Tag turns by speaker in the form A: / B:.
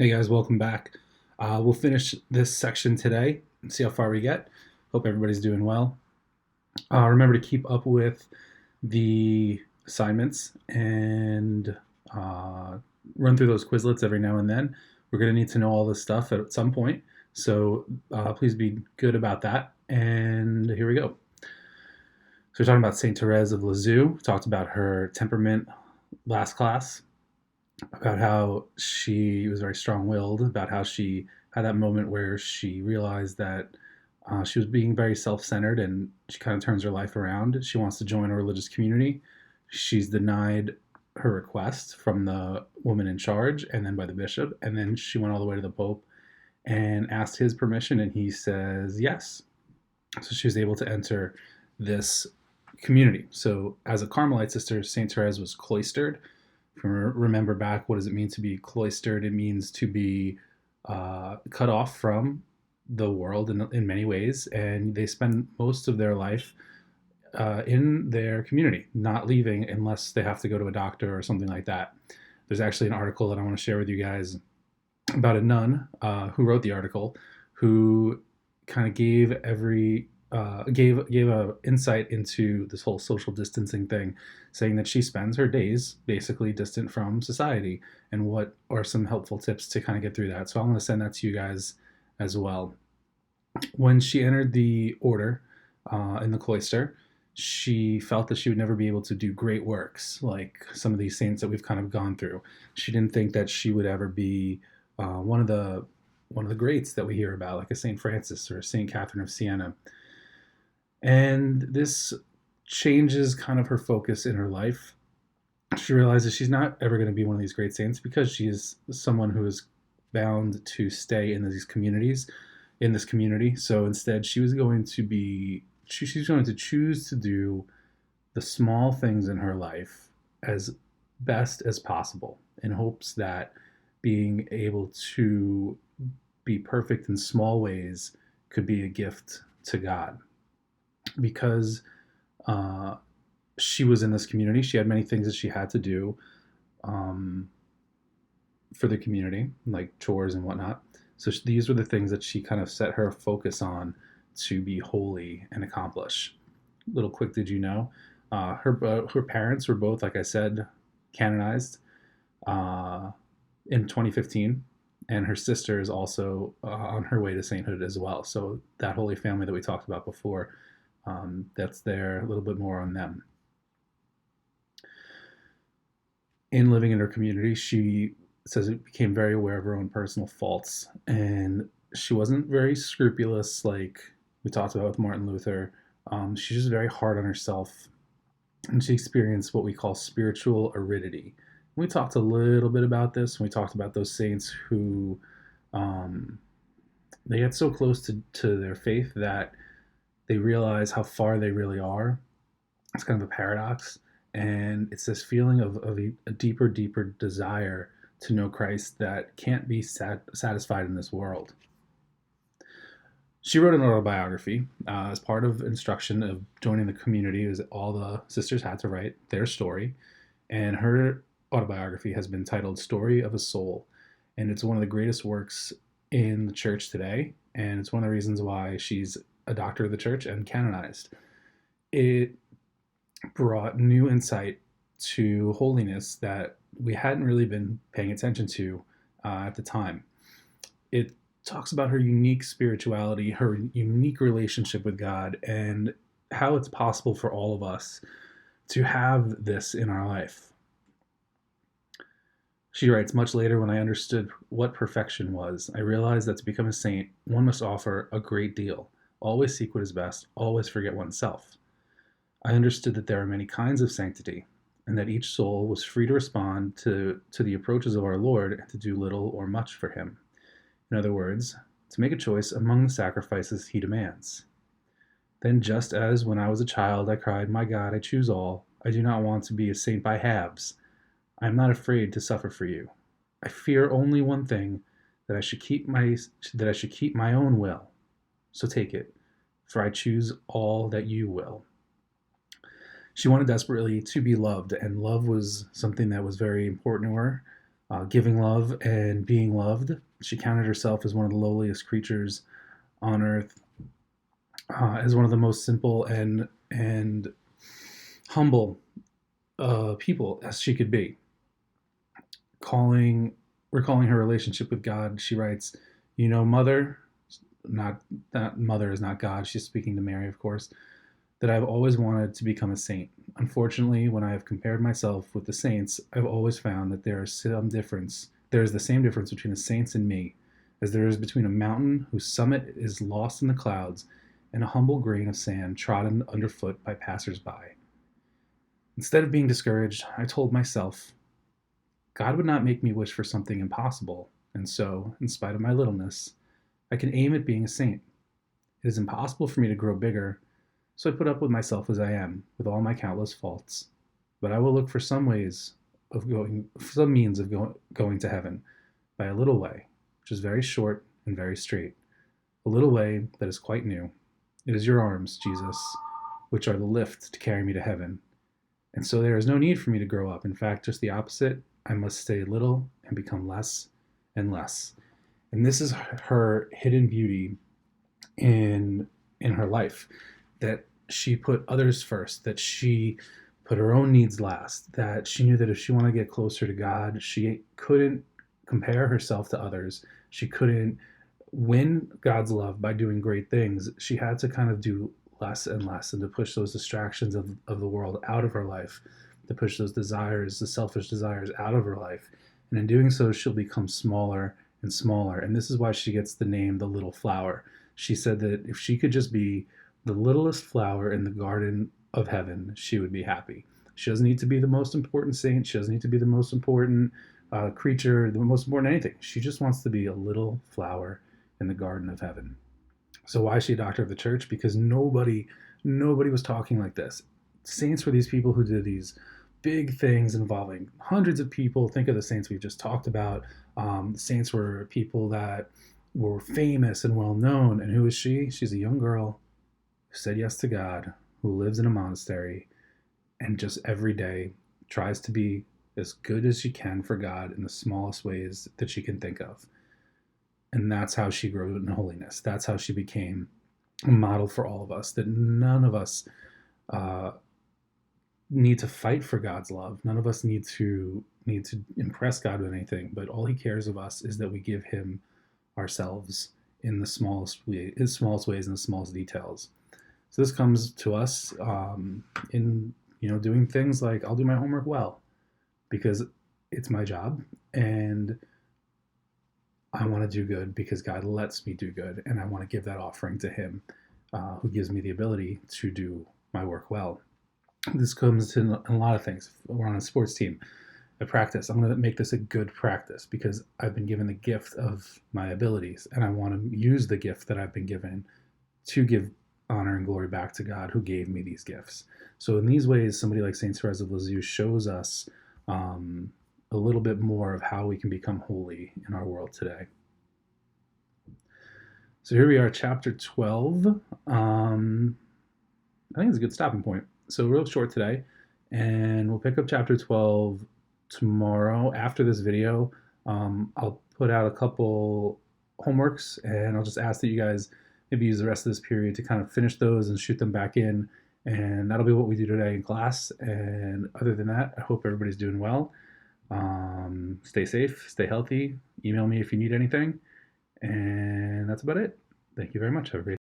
A: Hey guys, welcome back. We'll finish this section today and see how far we get. Hope everybody's doing well. Remember to keep up with the assignments and run through those Quizlets every now and then. We're going to need to know all this stuff at some point, so please be good about that. And here we go. So we're talking about Saint Therese of Lisieux. We talked about her temperament last class, about how she was very strong-willed, about how she had that moment where she realized that she was being very self-centered, and she kind of turns her life around. She wants to join a religious community. She's denied her request from the woman in charge and then by the bishop, and then she went all the way to the Pope and asked his permission, and he says yes. So she was able to enter this community. So as a Carmelite sister, Saint Therese was cloistered. If you remember back, what does it mean to be cloistered? It means to be cut off from the world in many ways, and they spend most of their life in their community, not leaving unless they have to go to a doctor or something like that. There's actually an article that I want to share with you guys about a nun who wrote the article, who kind of gave a insight into this whole social distancing thing, saying that she spends her days basically distant from society, and what are some helpful tips to kind of get through that. So I'm going to send that to you guys as well. When she entered the order in the cloister, she felt that she would never be able to do great works like some of these saints that we've kind of gone through. She didn't think that she would ever be one of the greats that we hear about, like a Saint Francis or Saint Catherine of Siena. And this changes kind of her focus in her life. She realizes she's not ever going to be one of these great saints because she is someone who is bound to stay in these communities, in this community. So instead, she's going to choose to do the small things in her life as best as possible, in hopes that being able to be perfect in small ways could be a gift to God. Because uh, she was in this community, she had many things that she had to do um, for the community, like chores and whatnot. So these were the things that she kind of set her focus on to be holy and accomplish. Little quick, did you know? Her parents were both, like I said, canonized uh, in 2015, and her sister is also on her way to sainthood as well. So that Holy Family that we talked about before, that's there, a little bit more on them. In living in her community, she says it became very aware of her own personal faults, and she wasn't very scrupulous like we talked about with Martin Luther. She's just very hard on herself, and she experienced what we call spiritual aridity. We talked a little bit about this when we talked about those saints who um, they get so close to their faith that they realize how far they really are. It's kind of a paradox. And it's this feeling of a deeper, deeper desire to know Christ that can't be satisfied in this world. She wrote an autobiography as part of instruction of joining the community. Is all the sisters had to write their story, and her autobiography has been titled "Story of a Soul," and it's one of the greatest works in the church today. And it's one of the reasons why she's a doctor of the church and canonized. It brought new insight to holiness that we hadn't really been paying attention to at the time. It talks about her unique spirituality, her unique relationship with God, and how it's possible for all of us to have this in our life. She writes, much later, when I understood what perfection was, I realized that to become a saint, one must offer a great deal, always seek what is best, always forget oneself. I understood that there are many kinds of sanctity, and that each soul was free to respond to the approaches of our Lord and to do little or much for him. In other words, to make a choice among the sacrifices he demands. Then, just as when I was a child I cried, my God, I choose all, I do not want to be a saint by halves. I am not afraid to suffer for you. I fear only one thing, that I should keep my own will. So take it, for I choose all that you will. She wanted desperately to be loved, and love was something that was very important to her. giving love and being loved. She counted herself as one of the lowliest creatures on earth, as one of the most simple and humble people as she could be. Calling Recalling her relationship with God, she writes, "You know, Mother, not that Mother is not God. She's speaking to Mary, of course. That I've always wanted to become a saint. Unfortunately, when I have compared myself with the saints, I've always found that there is the same difference between the saints and me, as there is between a mountain whose summit is lost in the clouds and a humble grain of sand trodden underfoot by passers-by. Instead of being discouraged, I told myself, God would not make me wish for something impossible, and so, in spite of my littleness, I can aim at being a saint. It is impossible for me to grow bigger, so I put up with myself as I am, with all my countless faults. But I will look for some means of going to heaven by a little way, which is very short and very straight, a little way that is quite new. It is your arms, Jesus, which are the lift to carry me to heaven. And so there is no need for me to grow up. In fact, just the opposite. I must stay little and become less and less." And this is her hidden beauty in her life, that she put others first, that she put her own needs last, that she knew that if she wanted to get closer to God, she couldn't compare herself to others. She couldn't win God's love by doing great things. She had to kind of do less and less, and to push those distractions of the world out of her life, to push those desires, the selfish desires, out of her life. And in doing so, she'll become smaller and smaller. And this is why she gets the name the Little Flower. She said that if she could just be the littlest flower in the garden of heaven, she would be happy. She doesn't need to be the most important saint. She doesn't need to be the most important creature, the most important anything. She just wants to be a little flower in the garden of heaven. So why is she a doctor of the church? Because nobody was talking like this. Saints were these people who did these big things involving hundreds of people. Think of the saints we've just talked about. Saints were people that were famous and well known. And who is she? She's a young girl who said yes to God, who lives in a monastery, and just every day tries to be as good as she can for God in the smallest ways that she can think of. And that's how she grew in holiness. That's how she became a model for all of us, that none of us need to fight for God's love. None of us need to impress God with anything, but all he cares of us is that we give him ourselves in the smallest ways, in the smallest details. So this comes to us in doing things like, I'll do my homework well because it's my job, and I want to do good because God lets me do good, and I want to give that offering to him, who gives me the ability to do my work well. This comes to a lot of things. We're on a sports team. A practice. I'm going to make this a good practice because I've been given the gift of my abilities, and I want to use the gift that I've been given to give honor and glory back to God who gave me these gifts. So in these ways, somebody like Saint Therese of Lisieux shows us a little bit more of how we can become holy in our world today. So here we are, chapter 12. I think it's a good stopping point. So real short today, and we'll pick up chapter 12 tomorrow after this video. I'll put out a couple homeworks, and I'll just ask that you guys maybe use the rest of this period to kind of finish those and shoot them back in, and that'll be what we do today in class. And other than that, I hope everybody's doing well. Stay safe, stay healthy, email me if you need anything, and that's about it. Thank you very much. Have a great day.